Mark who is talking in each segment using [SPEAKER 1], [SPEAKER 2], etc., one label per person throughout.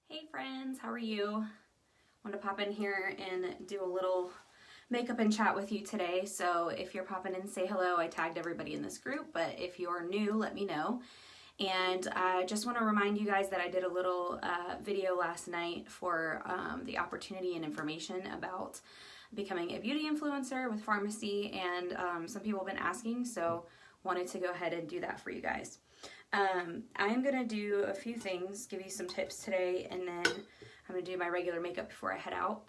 [SPEAKER 1] Hey friends, how are you? I want to pop in here and do a little makeup and chat with you today. So if you're popping in, say hello. I tagged everybody in this group, but if you're new, let me know. And I just want to remind you guys that I did a little video last night for the opportunity and information about becoming a beauty influencer with Farmasi, and some people have been asking, so wanted to go ahead and do that for you guys. I'm going to do a few things, give you some tips today, and then I'm going to do my regular makeup before I head out.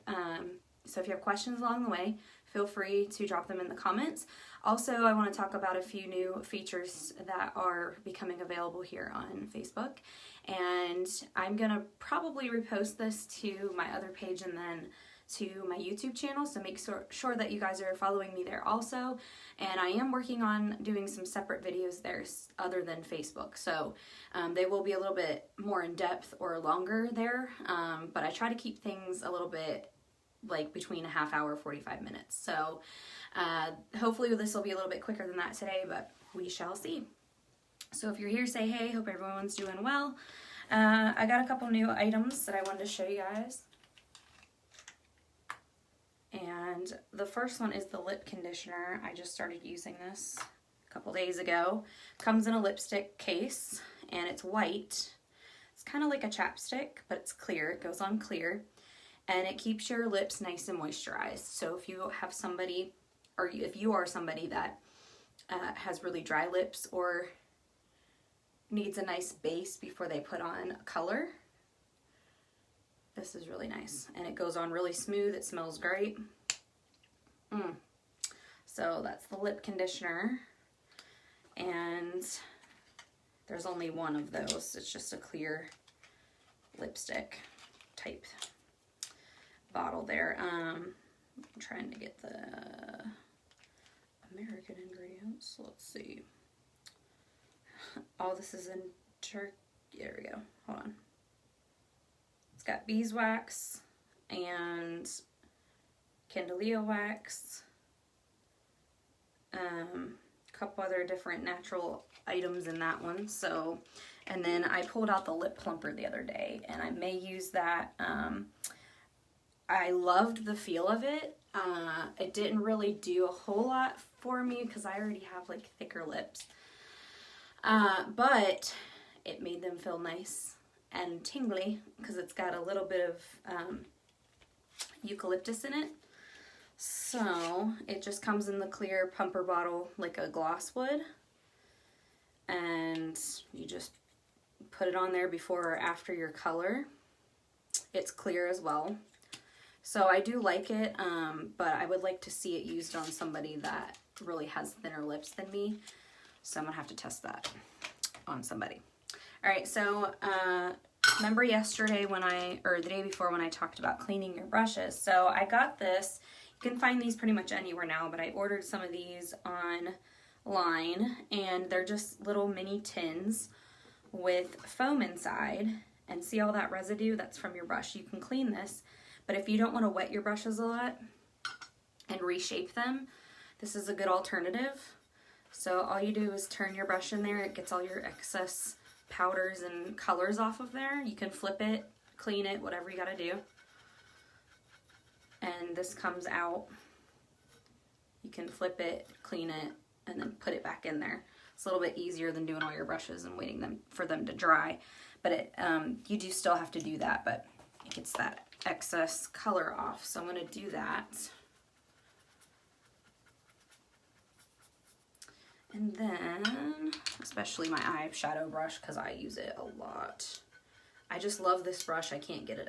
[SPEAKER 1] So if you have questions along the way, feel free to drop them in the comments. Also, I want to talk about a few new features that are becoming available here on Facebook. And I'm going to probably repost this to my other page and then to my YouTube channel, so make sure that you guys are following me there also. And I am working on doing some separate videos there other than Facebook, so they will be a little bit more in depth or longer there, but I try to keep things a little bit like between a half hour, 45 minutes. So hopefully this will be a little bit quicker than that today, but we shall see. So if you're here, say hey, hope everyone's doing well. I got a couple new items that I wanted to show you guys. And the first one is the lip conditioner. I just started using this a couple days ago. Comes in a lipstick case and it's white. It's kind of like a chapstick, but it's clear. It goes on clear and it keeps your lips nice and moisturized. So if you have somebody, or if you are somebody that has really dry lips or needs a nice base before they put on color, this is really nice, and it goes on really smooth. It smells great. So that's the lip conditioner, and there's only one of those. It's just a clear lipstick type bottle there. I'm trying to get the American ingredients. Let's see. Oh, this is in Turkey. There we go. Hold on. It's got beeswax and candelilla wax, a couple other different natural items in that one. So, and then I pulled out the lip plumper the other day, and I may use that. I loved the feel of it. It didn't really do a whole lot for me because I already have like thicker lips, but it made them feel nice and tingly because it's got a little bit of eucalyptus in it. So it just comes in the clear pumper bottle like a gloss would, and you just put it on there before or after your color. It's clear as well, so I do like it, but I would like to see it used on somebody that really has thinner lips than me, so I'm gonna have to test that on somebody. Alright, so remember yesterday or the day before when I talked about cleaning your brushes? So I got this. You can find these pretty much anywhere now, but I ordered some of these online, and they're just little mini tins with foam inside. And see all that residue that's from your brush? You can clean this, but if you don't want to wet your brushes a lot and reshape them, this is a good alternative. So all you do is turn your brush in there. It gets all your excess powders and colors off of there. You can flip it, clean it, whatever you gotta do. And this comes out. You can flip it, clean it, and then put it back in there. It's a little bit easier than doing all your brushes and waiting for them to dry. But you do still have to do that, but it gets that excess color off. So I'm gonna do that. And then, especially my eyeshadow brush, because I use it a lot. I just love this brush. I can't give it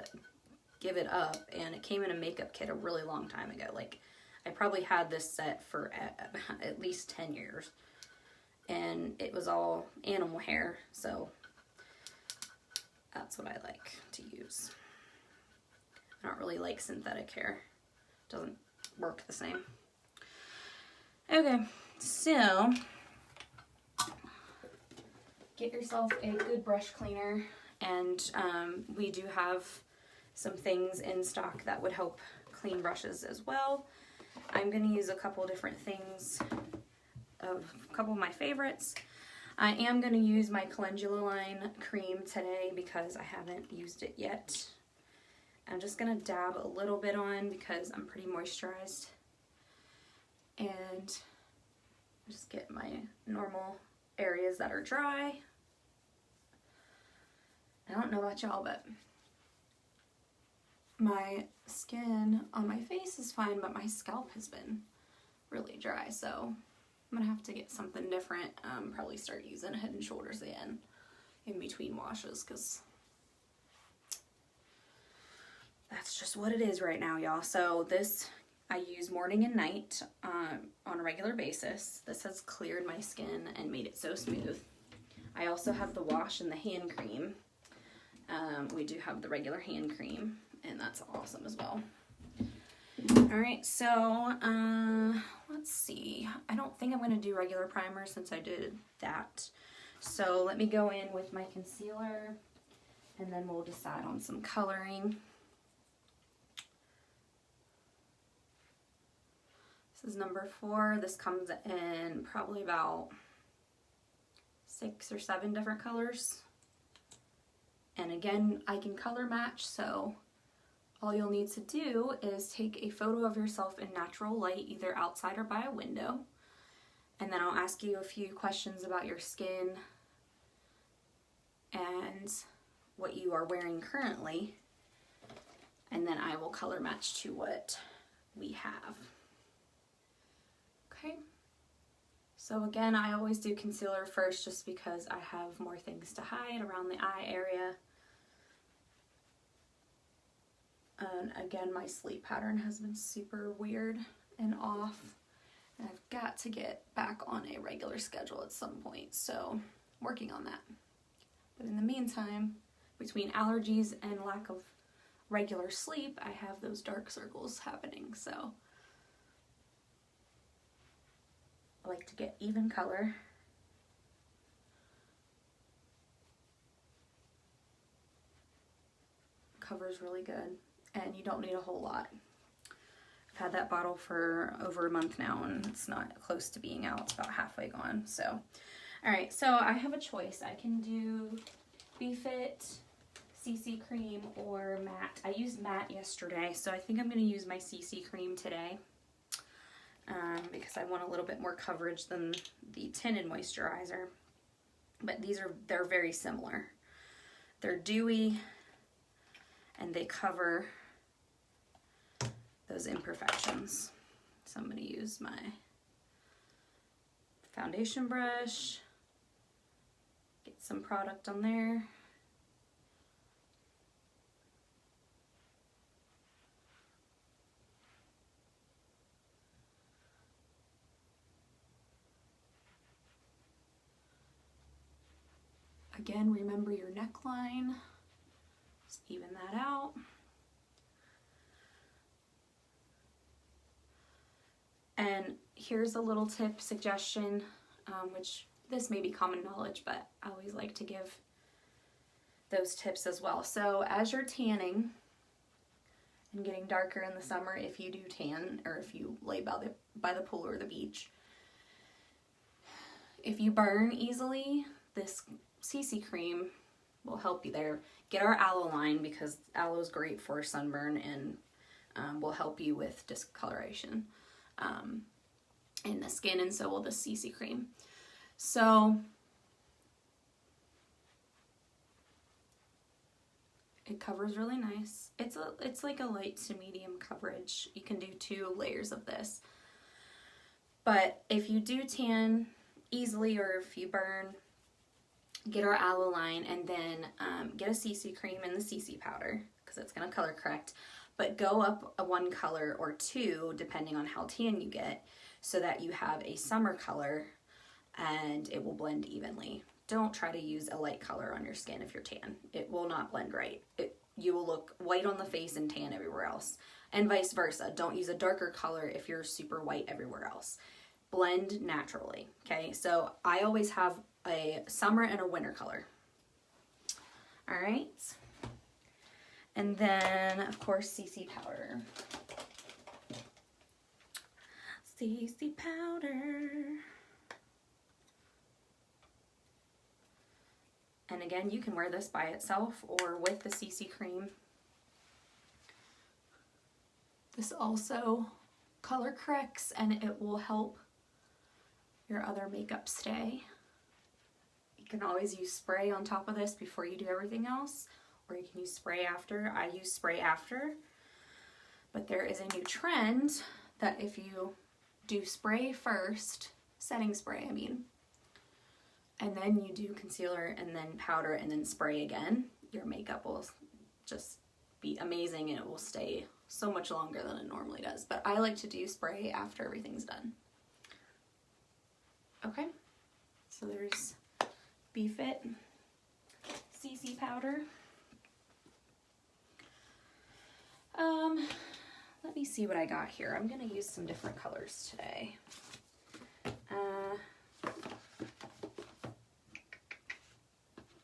[SPEAKER 1] up. And it came in a makeup kit a really long time ago. Like, I probably had this set for at least 10 years. And it was all animal hair, so that's what I like to use. I don't really like synthetic hair. It doesn't work the same. Okay, so get yourself a good brush cleaner, and we do have some things in stock that would help clean brushes as well. I'm going to use a couple different things, a couple of my favorites. I am going to use my Calendula line cream today because I haven't used it yet. I'm just going to dab a little bit on because I'm pretty moisturized. And just get my normal areas that are dry. I don't know about y'all, but my skin on my face is fine, but my scalp has been really dry, so I'm gonna have to get something different. Probably start using Head and Shoulders again in between washes, because that's just what it is right now, y'all. So this I use morning and night on a regular basis. This has cleared my skin and made it so smooth. I also have the wash and the hand cream. We do have the regular hand cream, and that's awesome as well. Alright, so let's see. I don't think I'm going to do regular primer since I did that. So let me go in with my concealer, and then we'll decide on some coloring. This is number 4. This comes in probably about 6 or 7 different colors. And again, I can color match, so all you'll need to do is take a photo of yourself in natural light, either outside or by a window. And then I'll ask you a few questions about your skin and what you are wearing currently. And then I will color match to what we have. Okay. So again, I always do concealer first just because I have more things to hide around the eye area. And again, my sleep pattern has been super weird and off. And I've got to get back on a regular schedule at some point, so I'm working on that. But in the meantime, between allergies and lack of regular sleep, I have those dark circles happening, so I like to get even color. Covers really good, and you don't need a whole lot. I've had that bottle for over a month now, and it's not close to being out. It's about halfway gone. So, alright, so I have a choice. I can do BeFit, CC cream, or matte. I used matte yesterday, so I think I'm going to use my CC cream today. Because I want a little bit more coverage than the tinted moisturizer. But they're very similar. They're dewy, and they cover those imperfections. So I'm going to use my foundation brush, get some product on there. Again, remember your neckline. Just even that out. And here's a little tip suggestion, which this may be common knowledge, but I always like to give those tips as well. So as you're tanning and getting darker in the summer, if you do tan, or if you lay by the pool or the beach, if you burn easily, this CC cream will help you there. Get our aloe line, because aloe is great for sunburn and will help you with discoloration in the skin, and so will the CC cream. So it covers really nice. It's like a light to medium coverage. You can do 2 layers of this. But if you do tan easily, or if you burn, get our aloe line, and then get a CC cream and the CC powder, because it's going to color correct. But go up 1 color or 2, depending on how tan you get, so that you have a summer color and it will blend evenly. Don't try to use a light color on your skin if you're tan. It will not blend right. You will look white on the face and tan everywhere else. And vice versa. Don't use a darker color if you're super white everywhere else. Blend naturally, okay? So I always have a summer and a winter color. All right. And then, of course, CC powder. CC powder. And again, you can wear this by itself or with the CC cream. This also color corrects and it will help your other makeup stay. You can always use spray on top of this before you do everything else, or you can use spray after. I use spray after, but there is a new trend that if you do spray first, setting spray I mean, and then you do concealer and then powder and then spray again, your makeup will just be amazing and it will stay so much longer than it normally does. But I like to do spray after everything's done. Okay, so there's BFit CC powder. Let me see what I got here. I'm gonna use some different colors today. I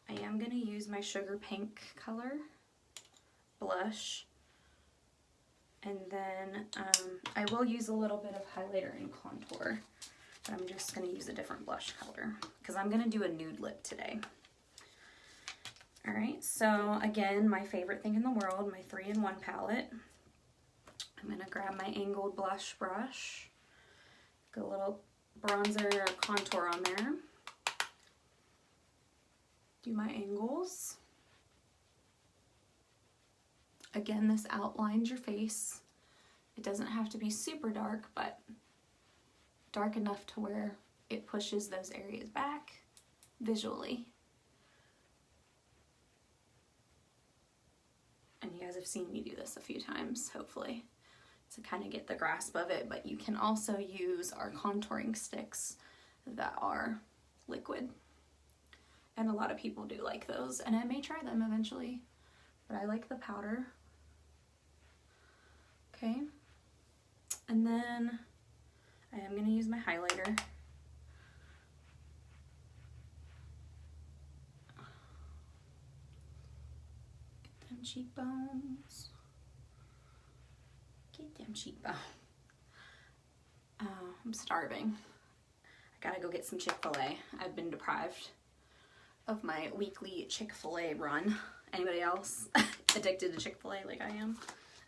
[SPEAKER 1] am gonna use my sugar pink color blush, and then I will use a little bit of highlighter and contour, but I'm just gonna use a different blush color because I'm gonna do a nude lip today. All right, so again, my favorite thing in the world, my 3-in-1 palette. I'm gonna grab my angled blush brush, get a little bronzer or contour on there, do my angles. Again, this outlines your face. It doesn't have to be super dark, but dark enough to where it pushes those areas back visually. And you guys have seen me do this a few times, hopefully, to kind of get the grasp of it, but you can also use our contouring sticks that are liquid. And a lot of people do like those, and I may try them eventually, but I like the powder. Okay, and then I am going to use my highlighter. Get them cheekbones. Get them cheekbones. I'm starving. I gotta go get some Chick-fil-A. I've been deprived of my weekly Chick-fil-A run. Anybody else addicted to Chick-fil-A like I am?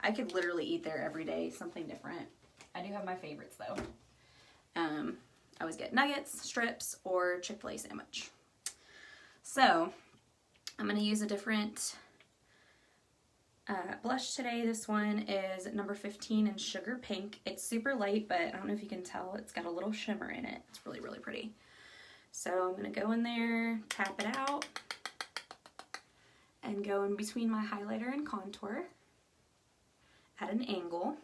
[SPEAKER 1] I could literally eat there every day, something different. I do have my favorites though. I always get nuggets, strips, or Chick-fil-A sandwich. So I'm gonna use a different blush today. This one is number 15 in Sugar Pink. It's super light, but I don't know if you can tell, it's got a little shimmer in it. It's really, really pretty. So I'm gonna go in there, tap it out, and go in between my highlighter and contour at an angle.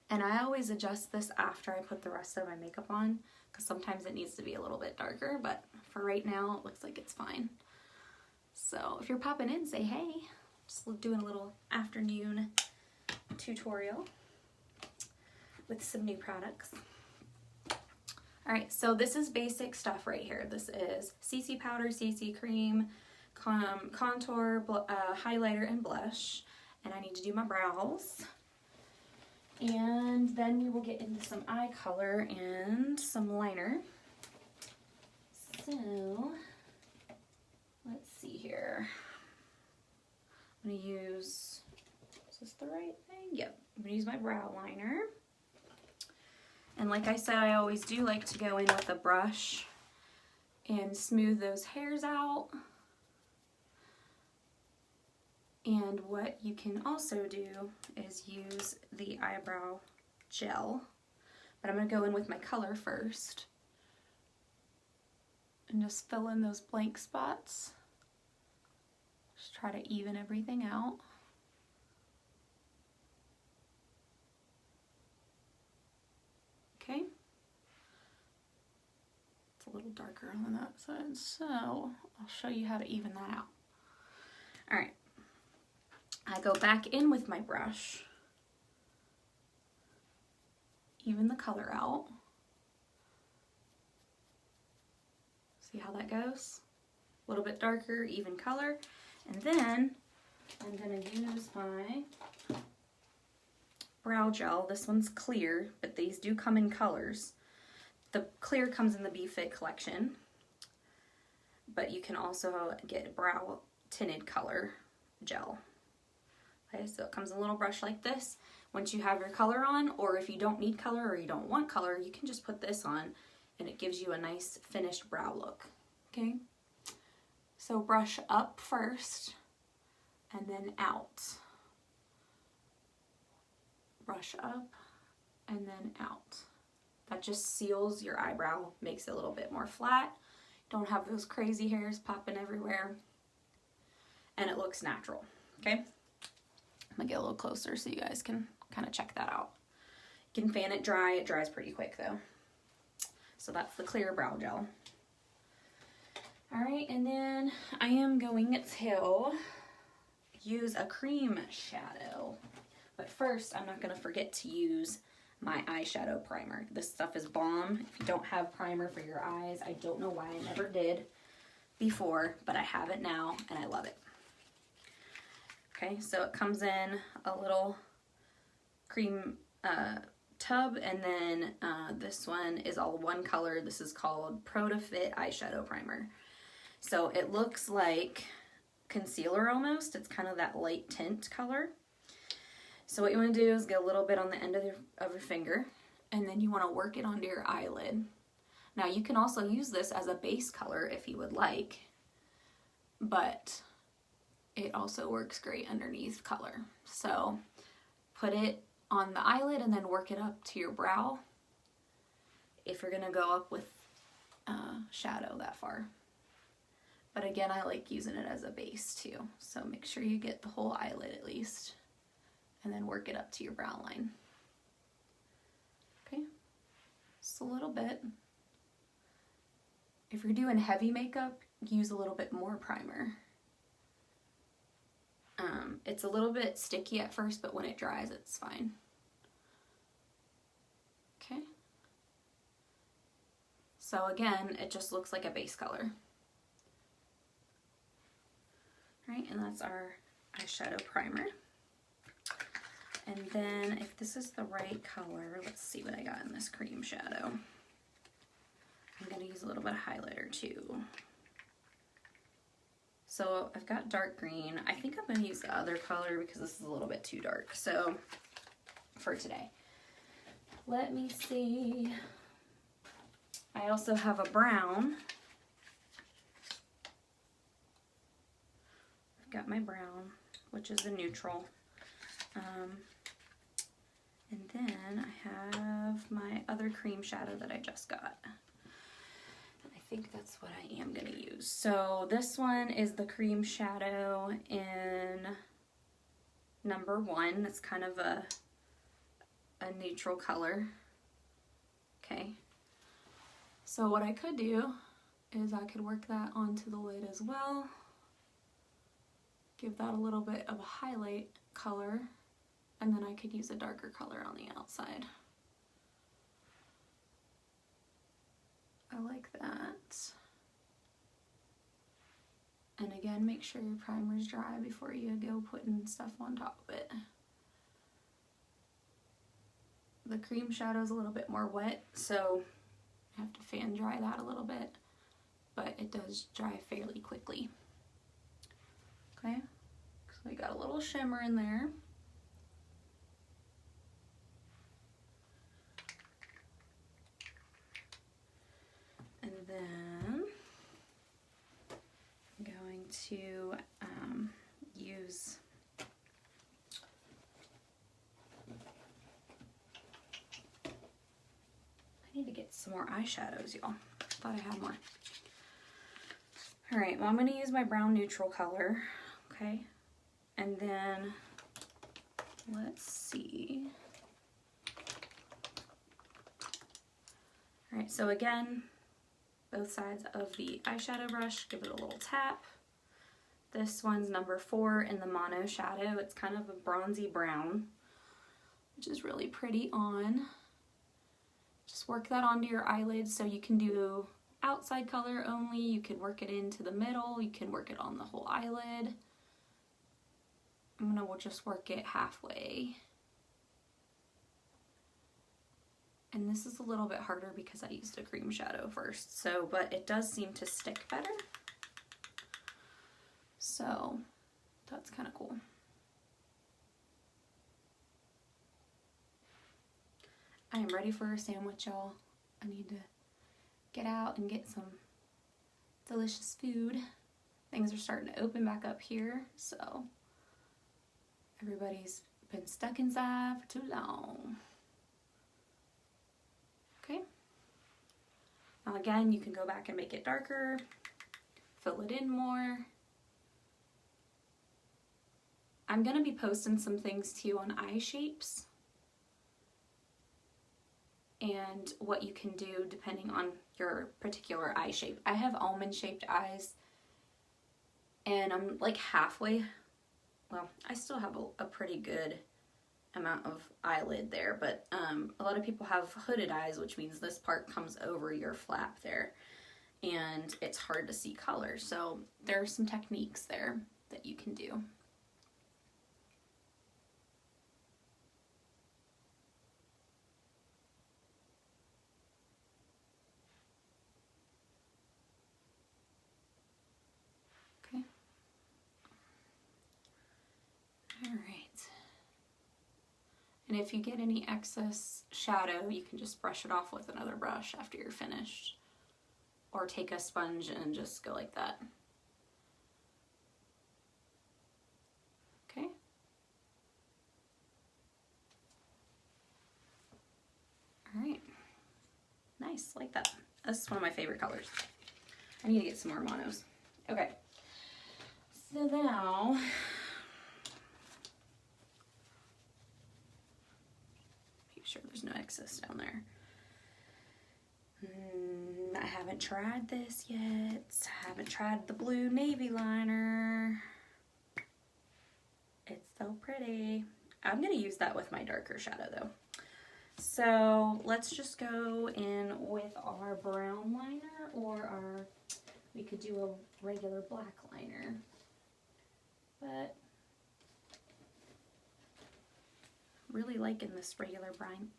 [SPEAKER 1] And I always adjust this after I put the rest of my makeup on, because sometimes it needs to be a little bit darker, but for right now, it looks like it's fine. So if you're popping in, say hey. Just doing a little afternoon tutorial with some new products. All right, so this is basic stuff right here. This is CC powder, CC cream, contour, highlighter, and blush. And I need to do my brows. And then we will get into some eye color and some liner. So let's see here. I'm gonna use, is this the right thing? Yep, I'm gonna use my brow liner. And like I said, I always do like to go in with a brush and smooth those hairs out. And what you can also do is use the eyebrow gel. But I'm gonna go in with my color first and just fill in those blank spots. Just try to even everything out. Okay. It's a little darker on that side, so I'll show you how to even that out. All right. I go back in with my brush, even the color out. See how that goes? A little bit darker, even color. And then I'm gonna use my brow gel. This one's clear, but these do come in colors. The clear comes in the Be Fit collection, but you can also get brow tinted color gel. Okay, so it comes in a little brush like this. Once you have your color on, or if you don't need color or you don't want color, you can just put this on and it gives you a nice finished brow look. Okay, so brush up first and then out. Brush up and then out. That just seals your eyebrow, makes it a little bit more flat. Don't have those crazy hairs popping everywhere. And it looks natural, okay? I'm gonna get a little closer so you guys can kind of check that out. You can fan it dry. It dries pretty quick though. So that's the clear brow gel. All right, and then I am going to use a cream shadow. But first, I'm not gonna forget to use my eyeshadow primer. This stuff is bomb. If you don't have primer for your eyes, I don't know why I never did before, but I have it now and I love it. Okay, so it comes in a little cream tub, and then this one is all one color. This is called Pro to Fit Eyeshadow Primer. So it looks like concealer almost. It's kind of that light tint color. So what you want to do is get a little bit on the end of your finger, and then you want to work it onto your eyelid. Now you can also use this as a base color if you would like, but it also works great underneath color. So put it on the eyelid and then work it up to your brow if you're gonna go up with shadow that far. But again, I like using it as a base too. So make sure you get the whole eyelid at least, and then work it up to your brow line. Okay, just a little bit. If you're doing heavy makeup, use a little bit more primer. It's a little bit sticky at first, but when it dries, it's fine. Okay. So again, it just looks like a base color. Right, and that's our eyeshadow primer. And then if this is the right color, let's see what I got in this cream shadow. I'm gonna use a little bit of highlighter too. So I've got dark green. I think I'm gonna use the other color because this is a little bit too dark. So for today, let me see. I also have a brown. I've got my brown, which is a neutral. And then I have my other cream shadow that I just got. I think that's what I am gonna use. So this one is the cream shadow in number 1. It's kind of a neutral color. Okay. So what I could do is I could work that onto the lid as well. Give that a little bit of a highlight color, and then I could use a darker color on the outside. I like that. And again, make sure your primer's dry before you go putting stuff on top of it. The cream shadow is a little bit more wet, so I have to fan dry that a little bit, but it does dry fairly quickly. Okay, so we got a little shimmer in there. And then I'm going to use I need to get some more eyeshadows, y'all. Thought I had more. All right, well, I'm going to use my brown neutral color, okay? And then, let's see. All right, so again, both sides of the eyeshadow brush, give it a little tap. This one's number 4 in the Mono Shadow. It's kind of a bronzy brown, which is really pretty on. Just work that onto your eyelids so you can do outside color only. You can work it into the middle. You can work it on the whole eyelid. We'll just work it halfway. And this is a little bit harder because I used a cream shadow first, so, but it does seem to stick better. So that's kind of cool. I am ready for a sandwich, y'all. I need to get out and get some delicious food. Things are starting to open back up here, so everybody's been stuck inside for too long. Okay. Now again, you can go back and make it darker, fill it in more. I'm gonna be posting some things too on eye shapes and what you can do depending on your particular eye shape. I have almond shaped eyes and I'm like halfway, well, I still have a pretty good amount of eyelid there, but a lot of people have hooded eyes, which means this part comes over your flap there and it's hard to see color. So there are some techniques there that you can do. Okay. All right. And if you get any excess shadow, you can just brush it off with another brush after you're finished. Or take a sponge and just go like that. Okay. All right. Nice, like that. This is one of my favorite colors. I need to get some more monos. Okay. So now, make sure there's no excess down there. I haven't tried this yet. I haven't tried the blue navy liner. It's so pretty. I'm gonna use that with my darker shadow though. So let's just go in with our brown liner, or we could do a regular black liner. But really liking this regular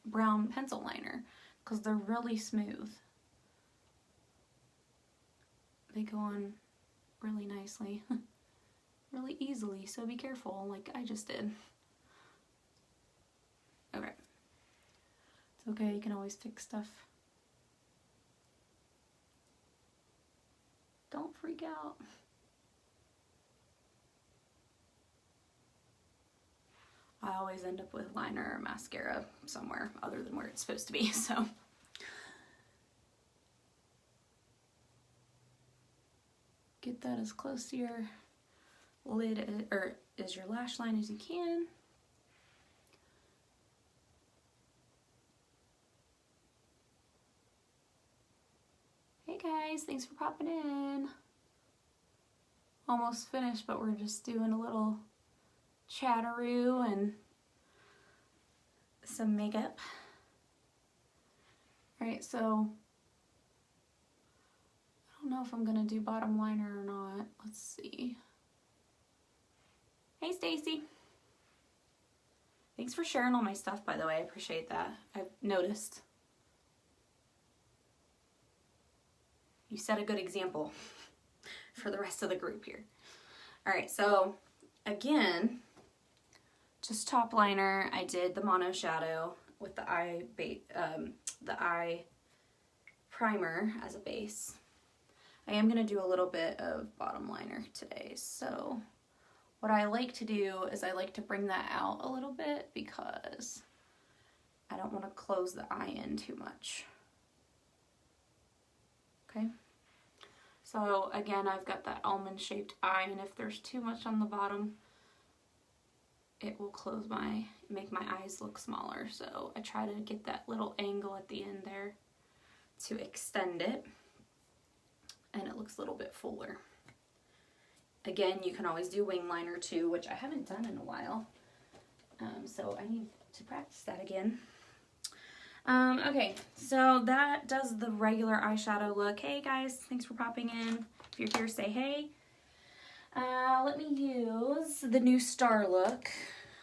[SPEAKER 1] brown pencil liner because they're really smooth. They go on really nicely, really easily, so be careful like I just did. Okay. It's okay, you can always fix stuff. Don't freak out. I always end up with liner or mascara somewhere other than where it's supposed to be, so. Get that as close to your lid or as your lash line as you can. Hey guys, thanks for popping in. Almost finished, but we're just doing a little chatteroo and some makeup. Alright, so I don't know if I'm gonna do bottom liner or not. Let's see. Hey Stacy. Thanks for sharing all my stuff, by the way. I appreciate that. I've noticed. You set a good example for the rest of the group here. Alright, so again, just top liner. I did the mono shadow with the eye primer as a base. I am going to do a little bit of bottom liner today. So what I like to do is I like to bring that out a little bit because I don't want to close the eye in too much. Okay. So again, I've got that almond shaped eye, and if there's too much on the bottom, it will make my eyes look smaller. So I try to get that little angle at the end there to extend it, and it looks a little bit fuller. Again, you can always do wing liner too, which I haven't done in a while. So I need to practice that again. Okay, so that does the regular eyeshadow look. Hey guys, thanks for popping in. If you're here, say hey. Let me use the new star look.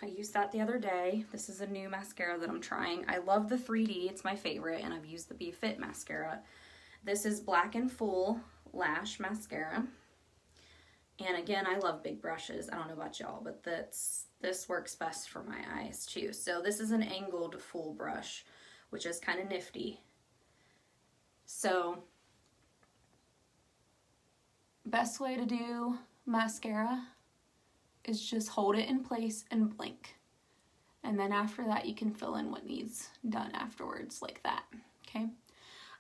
[SPEAKER 1] I used that the other day. This is a new mascara that I'm trying. I love the 3D, it's my favorite, and I've used the Be Fit mascara. This is Black and Full Lash Mascara. And again, I love big brushes. I don't know about y'all, but this works best for my eyes too. So this is an angled full brush, which is kind of nifty. So, best way to do mascara is just hold it in place and blink. And then after that, you can fill in what needs done afterwards, like that, okay?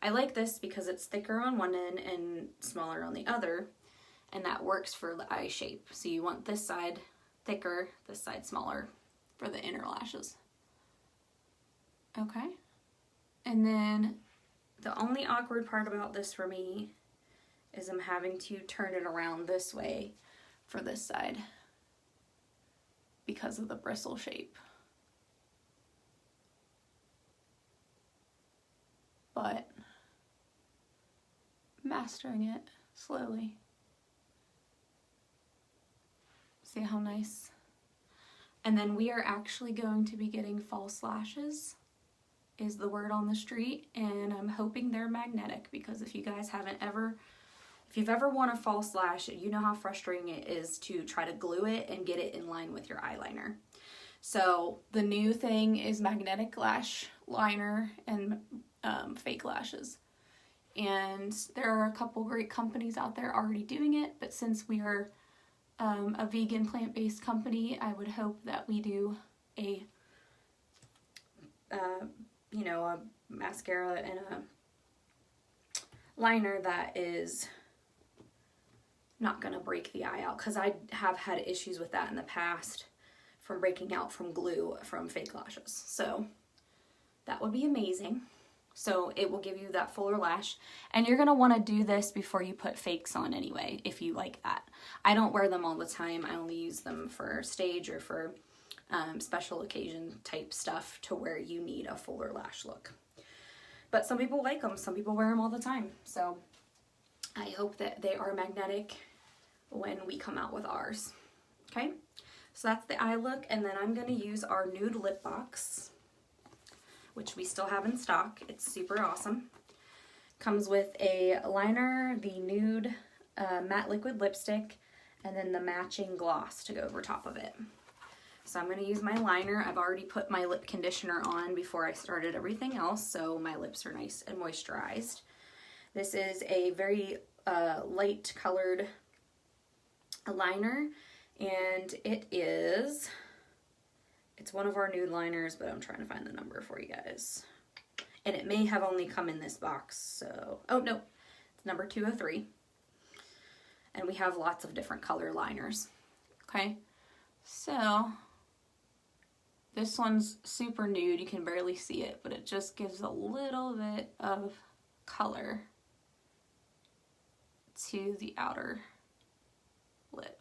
[SPEAKER 1] I like this because it's thicker on one end and smaller on the other, and that works for the eye shape. So you want this side thicker, this side smaller for the inner lashes. Okay? And then the only awkward part about this for me is I'm having to turn it around this way for this side because of the bristle shape. But mastering it slowly. See how nice? And then we are actually going to be getting false lashes, is the word on the street, and I'm hoping they're magnetic, because if you guys haven't ever, if you've ever worn a false lash, you know how frustrating it is to try to glue it and get it in line with your eyeliner. So the new thing is magnetic lash liner and fake lashes. And there are a couple great companies out there already doing it, but since we are a vegan plant-based company, I would hope that we do a you know, a mascara and a liner that is not gonna break the eye out, because I have had issues with that in the past from breaking out from glue from fake lashes. So that would be amazing. So it will give you that fuller lash, and you're gonna wanna do this before you put fakes on anyway, if you like that. I don't wear them all the time. I only use them for stage or for special occasion type stuff to where you need a fuller lash look. But some people like them, some people wear them all the time. So I hope that they are magnetic when we come out with ours. Okay, so that's the eye look, and then I'm gonna use our nude lip box, which we still have in stock. It's super awesome. Comes with a liner, the nude matte liquid lipstick, and then the matching gloss to go over top of it. So I'm going to use my liner. I've already put my lip conditioner on before I started everything else, so my lips are nice and moisturized. This is a very light colored liner, and it's one of our nude liners, but I'm trying to find the number for you guys. And it may have only come in this box, so, oh no, it's number 203. And we have lots of different color liners. Okay, so this one's super nude, you can barely see it, but it just gives a little bit of color to the outer lip.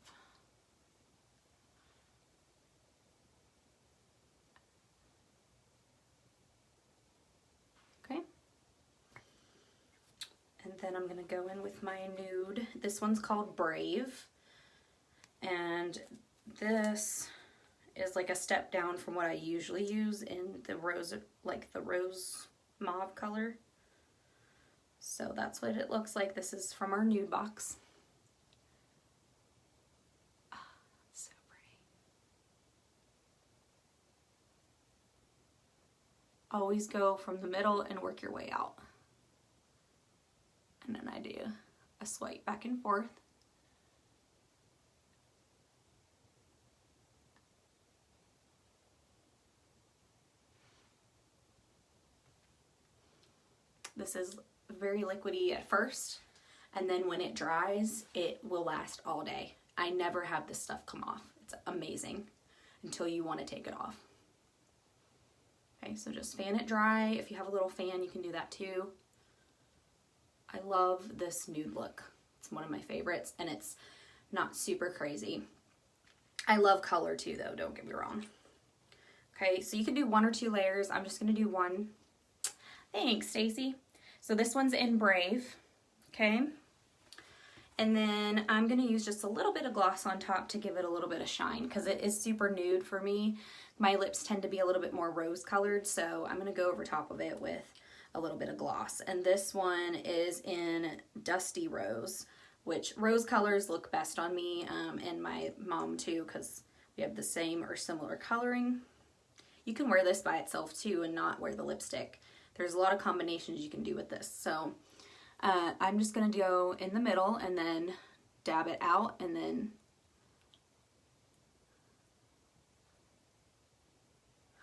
[SPEAKER 1] Okay. And then I'm gonna go in with my nude. This one's called Brave. And this is like a step down from what I usually use in the rose, like the rose mauve color. So that's what it looks like. This is from our nude box. Oh, so pretty. Always go from the middle and work your way out. And then I do a swipe back and forth. This is very liquidy at first, and then when it dries, it will last all day. I never have this stuff come off. It's amazing until you want to take it off. Okay, so just fan it dry. If you have a little fan, you can do that too. I love this nude look. It's one of my favorites, and it's not super crazy. I love color too, though, don't get me wrong. Okay, so you can do 1 or 2 layers. I'm just gonna do 1. Thanks, Stacy. So this one's in Brave, okay? And then I'm gonna use just a little bit of gloss on top to give it a little bit of shine because it is super nude for me. My lips tend to be a little bit more rose colored, so I'm gonna go over top of it with a little bit of gloss. And this one is in Dusty Rose, which rose colors look best on me and my mom too because we have the same or similar coloring. You can wear this by itself too and not wear the lipstick. There's a lot of combinations you can do with this. So I'm just gonna go in the middle and then dab it out and then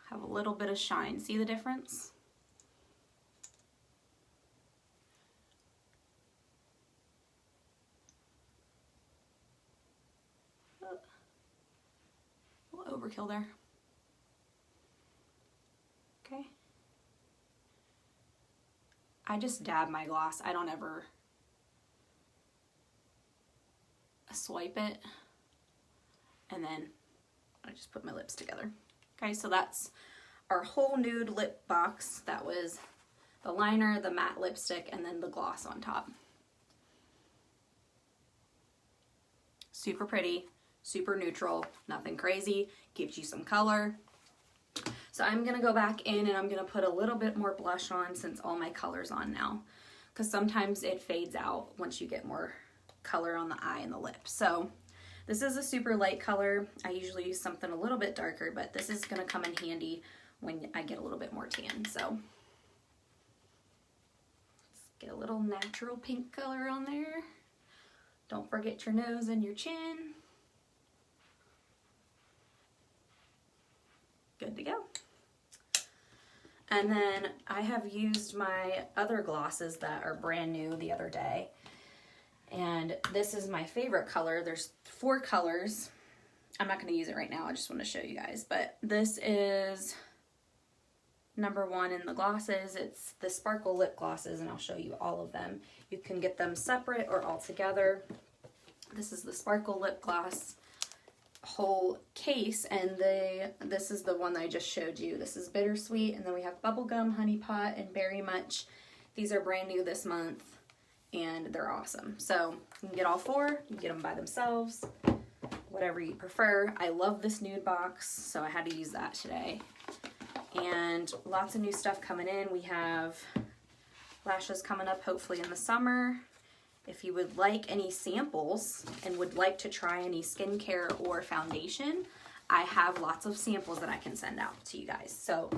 [SPEAKER 1] have a little bit of shine. See the difference? A little overkill there. Okay. I just dab my gloss. I don't ever swipe it. And then I just put my lips together. Okay, so that's our whole nude lip box. That was the liner, the matte lipstick, and then the gloss on top. Super pretty, super neutral, nothing crazy, gives you some color. So I'm gonna go back in and I'm gonna put a little bit more blush on since all my color's on now, because sometimes it fades out once you get more color on the eye and the lip. So this is a super light color. I usually use something a little bit darker, but this is gonna come in handy when I get a little bit more tan. So let's get a little natural pink color on there. Don't forget your nose and your chin. Good to go. And then I have used my other glosses that are brand new the other day. And this is my favorite color. There's 4 colors. I'm not gonna use it right now, I just wanna show you guys. But this is number 1 in the glosses. It's the sparkle lip glosses, and I'll show you all of them. You can get them separate or all together. This is the sparkle lip gloss whole case, and this is the one that I just showed you. This is bittersweet, and then we have bubblegum, honey pot, and berry much. These are brand new this month and they're awesome. So you can get all 4, you can get them by themselves, whatever you prefer. I love this nude box, so I had to use that today. And lots of new stuff coming in. We have lashes coming up hopefully in the summer. If you would like any samples and would like to try any skincare or foundation, I have lots of samples that I can send out to you guys. So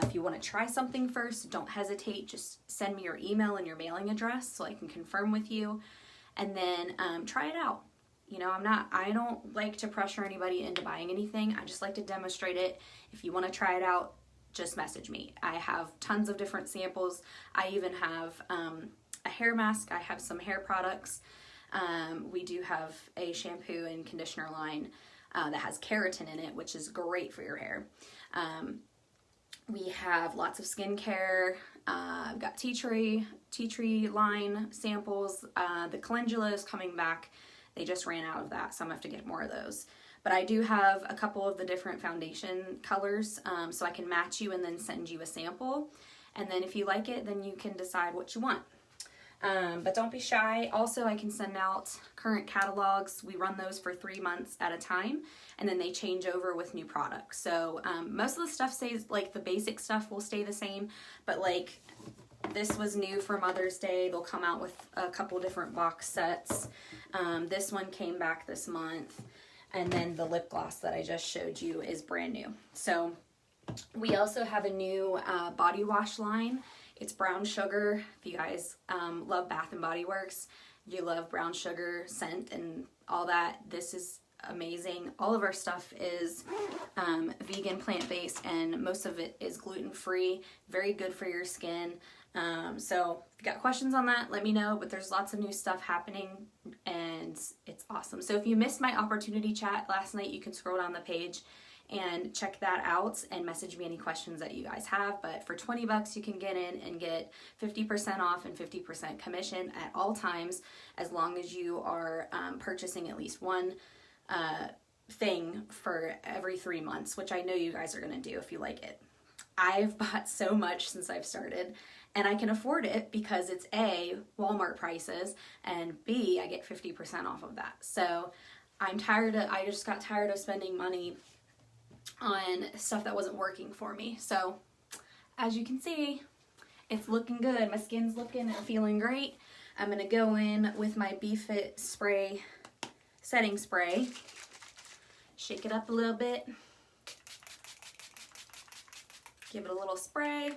[SPEAKER 1] if you want to try something first, don't hesitate. Just send me your email and your mailing address so I can confirm with you, and then try it out. You know, I don't like to pressure anybody into buying anything. I just like to demonstrate it. If you want to try it out, just message me. I have tons of different samples. I even have a hair mask. I have some hair products. We do have a shampoo and conditioner line that has keratin in it, which is great for your hair. We have lots of skincare. I've got tea tree line samples. The calendula is coming back. They just ran out of that, so I'm gonna have to get more of those. But I do have a couple of the different foundation colors, so I can match you and then send you a sample. And then if you like it, then you can decide what you want. But don't be shy. Also, I can send out current catalogs. We run those for 3 months at a time, and then they change over with new products. So most of the stuff stays, like the basic stuff will stay the same, but like this was new for Mother's Day. They'll come out with a couple different box sets. This one came back this month, and then the lip gloss that I just showed you is brand new. So we also have a new body wash line. It's brown sugar. If you guys love Bath & Body Works, you love brown sugar scent and all that, this is amazing. All of our stuff is vegan, plant-based, and most of it is gluten-free. Very good for your skin. So if you got questions on that, let me know, but there's lots of new stuff happening and it's awesome. So if you missed my opportunity chat last night, you can scroll down the page and check that out and message me any questions that you guys have. But for 20 bucks, you can get in and get 50% off and 50% commission at all times, as long as you are purchasing at least one thing for every 3 months, which I know you guys are gonna do if you like it. I've bought so much since I've started, and I can afford it because it's A, Walmart prices, and B, I get 50% off of that. So I just got tired of spending money on stuff that wasn't working for me. So as you can see, it's looking good. My skin's looking and feeling great. I'm going to go in with my BeFit spray, setting spray. Shake it up a little bit. Give it a little spray.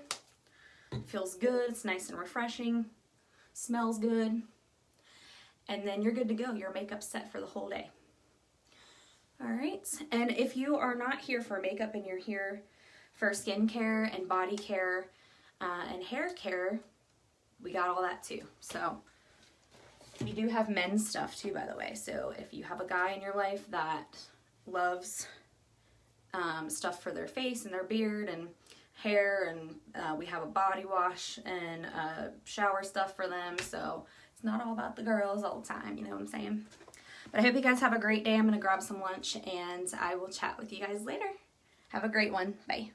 [SPEAKER 1] Feels good. It's nice and refreshing. Smells good. And then you're good to go. Your makeup's set for the whole day. Alright, and if you are not here for makeup and you're here for skincare and body care and hair care, we got all that too. So we do have men's stuff too, by the way. So if you have a guy in your life that loves stuff for their face and their beard and hair, and we have a body wash and shower stuff for them. So it's not all about the girls all the time, you know what I'm saying? But I hope you guys have a great day. I'm going to grab some lunch, and I will chat with you guys later. Have a great one. Bye.